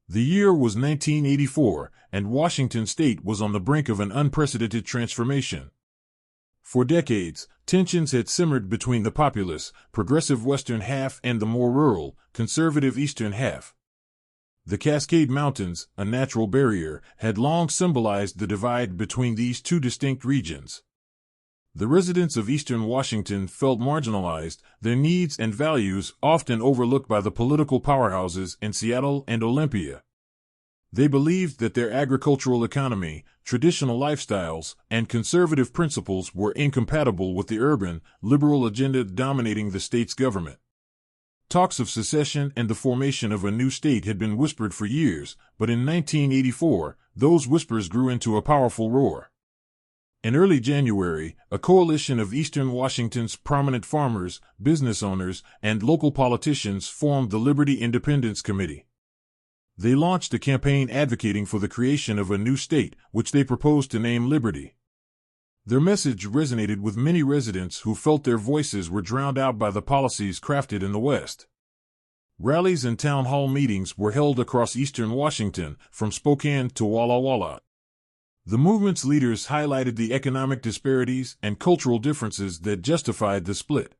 The year was 1984, and Washington state was on the brink of an unprecedented transformation. For decades, tensions had simmered between the populous, progressive western half and the more rural, conservative eastern half. The Cascade Mountains, a natural barrier, had long symbolized the divide between these two distinct regions. The residents of eastern Washington felt marginalized, their needs and values often overlooked by the political powerhouses in Seattle and Olympia. They believed that their agricultural economy, traditional lifestyles, and conservative principles were incompatible with the urban, liberal agenda dominating the state's government. Talks of secession and the formation of a new state had been whispered for years, but in 1984, those whispers grew into a powerful roar. In early January, a coalition of eastern Washington's prominent farmers, business owners, and local politicians formed the Liberty Independence Committee. They launched a campaign advocating for the creation of a new state, which they proposed to name Liberty. Their message resonated with many residents who felt their voices were drowned out by the policies crafted in the West. Rallies and town hall meetings were held across eastern Washington, from Spokane to Walla Walla. The movement's leaders highlighted the economic disparities and cultural differences that justified the split.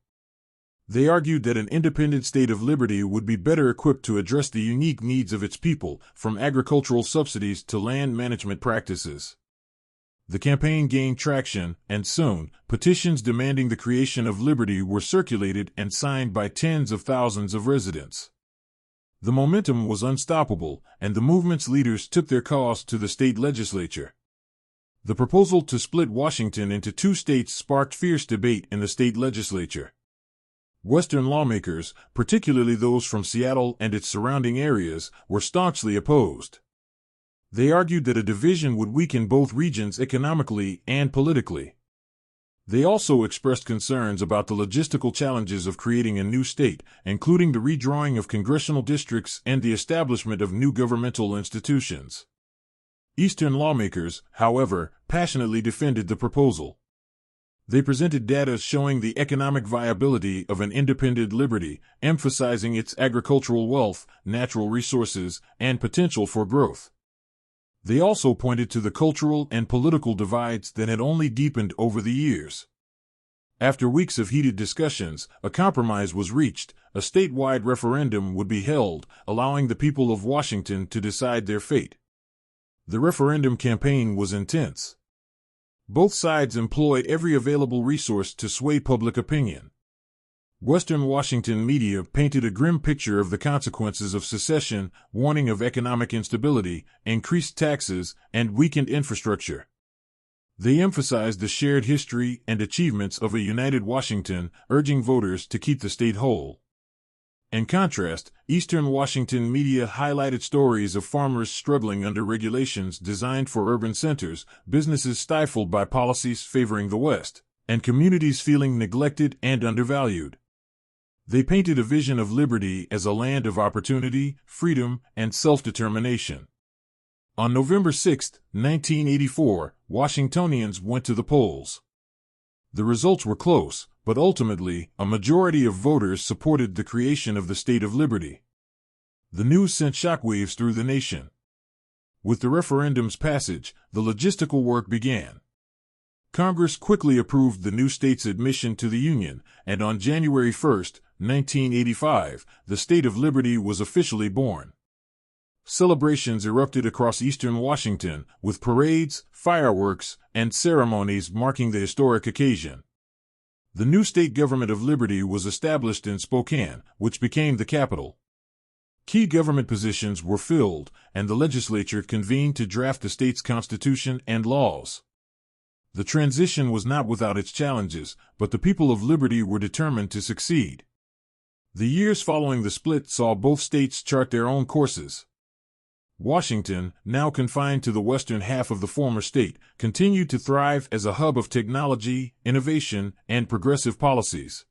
They argued that an independent state of liberty would be better equipped to address the unique needs of its people, from agricultural subsidies to land management practices. The campaign gained traction, and soon, petitions demanding the creation of liberty were circulated and signed by tens of thousands of residents. The momentum was unstoppable, and the movement's leaders took their cause to the state legislature. The proposal to split Washington into two states sparked fierce debate in the state legislature. Western lawmakers, particularly those from Seattle and its surrounding areas, were staunchly opposed. They argued that a division would weaken both regions economically and politically. They also expressed concerns about the logistical challenges of creating a new state, including the redrawing of congressional districts and the establishment of new governmental institutions. Eastern lawmakers, however, passionately defended the proposal. They presented data showing the economic viability of an independent liberty, emphasizing its agricultural wealth, natural resources, and potential for growth. They also pointed to the cultural and political divides that had only deepened over the years. After weeks of heated discussions, a compromise was reached. A statewide referendum would be held, allowing the people of Washington to decide their fate. The referendum campaign was intense. Both sides employed every available resource to sway public opinion. Western Washington media painted a grim picture of the consequences of secession, warning of economic instability, increased taxes, and weakened infrastructure. They emphasized the shared history and achievements of a united Washington, urging voters to keep the state whole. In contrast, Eastern Washington media highlighted stories of farmers struggling under regulations designed for urban centers, businesses stifled by policies favoring the West, and communities feeling neglected and undervalued. They painted a vision of liberty as a land of opportunity, freedom, and self-determination. On November 6, 1984, Washingtonians went to the polls. The results were close, but ultimately, a majority of voters supported the creation of the State of Liberty. The news sent shockwaves through the nation. With the referendum's passage, the logistical work began. Congress quickly approved the new state's admission to the Union, and on January 1, 1985, the State of Liberty was officially born. Celebrations erupted across eastern Washington, with parades, fireworks, and ceremonies marking the historic occasion. The new state government of Liberty was established in Spokane, which became the capital. Key government positions were filled, and the legislature convened to draft the state's constitution and laws. The transition was not without its challenges, but the people of Liberty were determined to succeed. The years following the split saw both states chart their own courses. Washington, now confined to the western half of the former state, continued to thrive as a hub of technology, innovation, and progressive policies.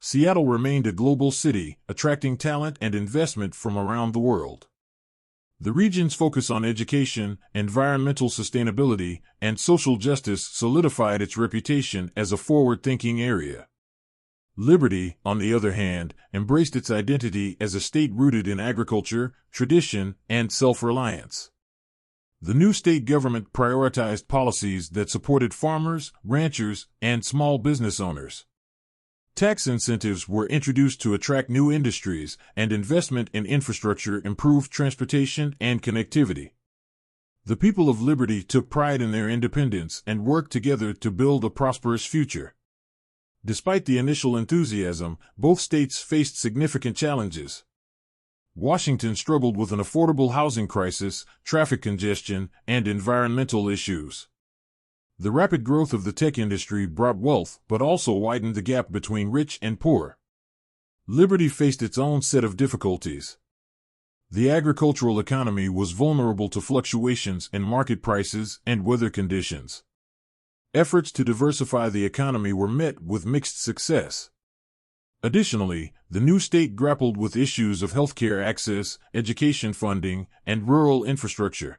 Seattle remained a global city, attracting talent and investment from around the world. The region's focus on education, environmental sustainability, and social justice solidified its reputation as a forward-thinking area. Liberty, on the other hand, embraced its identity as a state rooted in agriculture, tradition, and self-reliance. The new state government prioritized policies that supported farmers, ranchers, and small business owners. Tax incentives were introduced to attract new industries, and investment in infrastructure improved transportation and connectivity. The people of Liberty took pride in their independence and worked together to build a prosperous future. Despite the initial enthusiasm, both states faced significant challenges. Washington struggled with an affordable housing crisis, traffic congestion, and environmental issues. The rapid growth of the tech industry brought wealth but also widened the gap between rich and poor. Liberty faced its own set of difficulties. The agricultural economy was vulnerable to fluctuations in market prices and weather conditions. Efforts to diversify the economy were met with mixed success. Additionally, the new state grappled with issues of healthcare access, education funding, and rural infrastructure.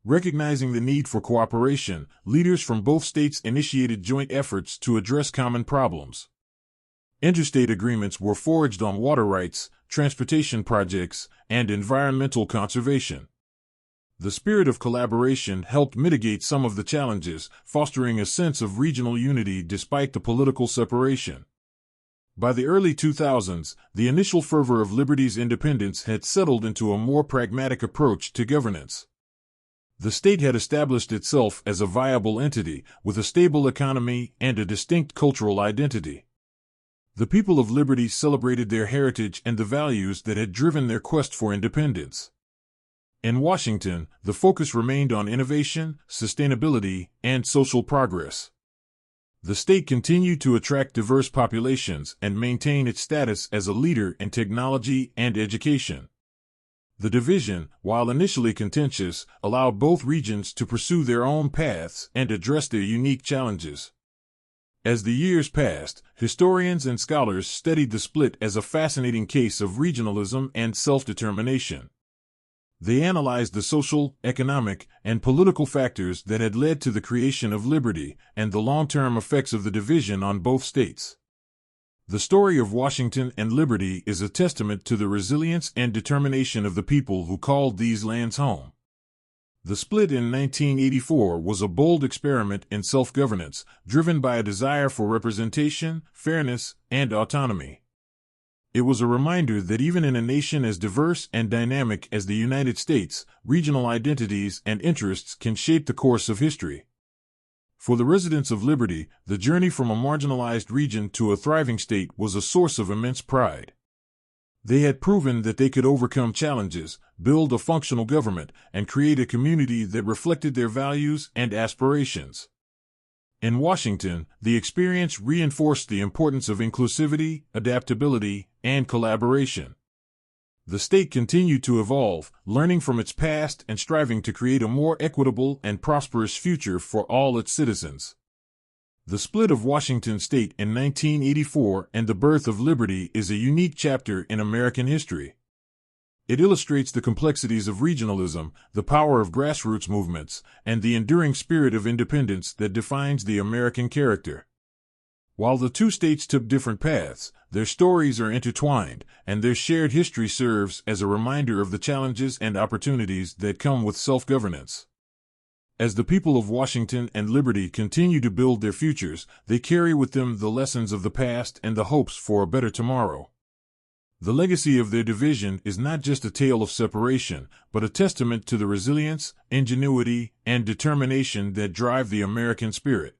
Recognizing the need for cooperation, leaders from both states initiated joint efforts to address common problems. Interstate agreements were forged on water rights, transportation projects, and environmental conservation. The spirit of collaboration helped mitigate some of the challenges, fostering a sense of regional unity despite the political separation. By the early 2000s, the initial fervor of Liberty's independence had settled into a more pragmatic approach to governance. The state had established itself as a viable entity, with a stable economy and a distinct cultural identity. The people of Liberty celebrated their heritage and the values that had driven their quest for independence. In Washington, the focus remained on innovation, sustainability, and social progress. The state continued to attract diverse populations and maintain its status as a leader in technology and education. The division, while initially contentious, allowed both regions to pursue their own paths and address their unique challenges. As the years passed, historians and scholars studied the split as a fascinating case of regionalism and self-determination. They analyzed the social, economic, and political factors that had led to the creation of Liberty and the long-term effects of the division on both states. The story of Washington and Liberty is a testament to the resilience and determination of the people who called these lands home. The split in 1984 was a bold experiment in self-governance, driven by a desire for representation, fairness, and autonomy. It was a reminder that even in a nation as diverse and dynamic as the United States, regional identities and interests can shape the course of history. For the residents of Liberty, the journey from a marginalized region to a thriving state was a source of immense pride. They had proven that they could overcome challenges, build a functional government, and create a community that reflected their values and aspirations. In Washington, the experience reinforced the importance of inclusivity, adaptability, and collaboration. The state continued to evolve, learning from its past and striving to create a more equitable and prosperous future for all its citizens. The split of Washington state in 1984 and the birth of Liberty is a unique chapter in American history. It illustrates the complexities of regionalism, the power of grassroots movements, and the enduring spirit of independence that defines the American character. While the two states took different paths, their stories are intertwined, and their shared history serves as a reminder of the challenges and opportunities that come with self-governance. As the people of Washington and Liberty continue to build their futures, they carry with them the lessons of the past and the hopes for a better tomorrow. The legacy of their division is not just a tale of separation, but a testament to the resilience, ingenuity, and determination that drive the American spirit.